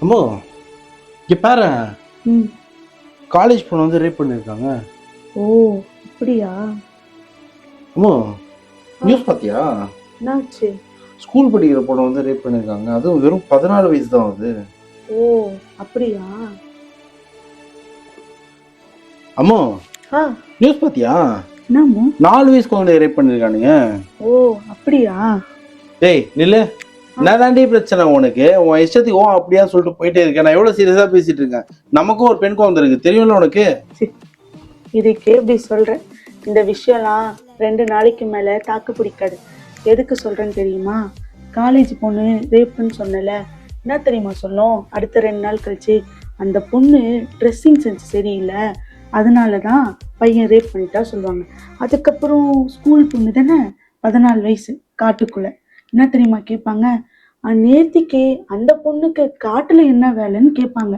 அம்மோ இங்க பாரு, ம். காலேஜ் பொண்ணு வந்து ரேப் பண்ணிருக்காங்க. ஓ, அப்படியா? அம்மோ ஆ, நியூஸ் பாத்தியா? என்னாச்சு? ஸ்கூல் படிக்கிற பொண்ணு வந்து ரேப் பண்ணிருக்காங்க. அதுவும் வெறும் 14 வயசு தான் ஆகுது. ஓ, அப்படியா? அம்மோ ஆ, நியூஸ் பாத்தியா? என்னமோ? 4 வயசு குழந்தைய ரேப் பண்ணிருக்கானுங்க. ஓ, அப்படியா? டேய் நில்லு. ஆ, என்ன தாண்டி பிரச்சனை உனக்கு? உன் இஷ்டத்துக்கு அப்படியா சொல்லிட்டு போயிட்டே இருக்கேன். நான் எவ்வளவு சீரியஸா பேசிட்டு இருக்கேன். நமக்கும் ஒரு பெண் குழந்தை இருக்கு, தெரியும்ல உனக்கு? சி, இதுக்கே இப்படி சொல்றேன். இந்த விஷயம்லாம் 2 நாளைக்கு மேல தாக்கு பிடிக்காது. எதுக்கு சொல்றேன்னு தெரியுமா? காலேஜ் பொண்ணு ரேப்புன்னு சொன்னல, என்ன தெரியுமா சொல்லும்? அடுத்த 2 நாள் கழிச்சு அந்த பொண்ணு ட்ரெஸ்ஸிங் சென்ஸ் சரியில்லை, அதனால தான் பையன் ரேப் பண்ணிட்டா சொல்லுவாங்க. அதுக்கப்புறம் ஸ்கூல் பொண்ணு தானே, 14 வயசு, காட்டுக்குள்ள என்ன தெரியுமா கேட்பாங்க? நேத்திக்கே அந்த பொண்ணுக்கு காட்டுல என்ன வேலைன்னு கேட்பாங்க.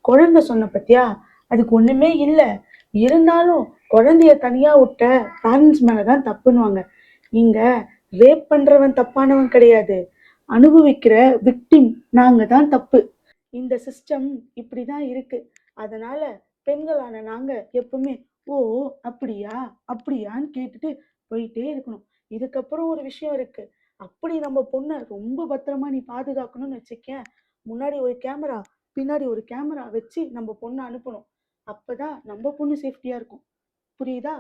குழந்தை சொன்ன பத்தியா, அதுக்கு ஒண்ணுமே இல்ல, இருந்தாலும் குழந்தைய தனியா விட்ட பேரண்ட்ஸ் மேலதான் தப்புன்னுவாங்க. இங்க ரேப் பண்றவன் தப்பானவன் கிடையாது, அனுபவிக்கிற விக்டிம் நாங்க தான் தப்பு. இந்த சிஸ்டம் இப்படிதான் இருக்கு. அதனால பெண்களான நாங்க எப்பவுமே ஓ அப்படியா அப்படியான்னு கேட்டுட்டு போயிட்டே இருக்கணும். இதுக்கப்புறம் ஒரு விஷயம் இருக்கு. அப்படி நம்ம பொண்ணை ரொம்ப பத்திரமா நீ பாதுகாக்கணும்னு வச்சுக்கேன், முன்னாடி ஒரு கேமரா பின்னாடி ஒரு கேமரா வச்சு நம்ம பொண்ணை அனுப்பணும். அப்பதான் நம்ம பொண்ணு சேஃப்டியா இருக்கும். புரியுதா?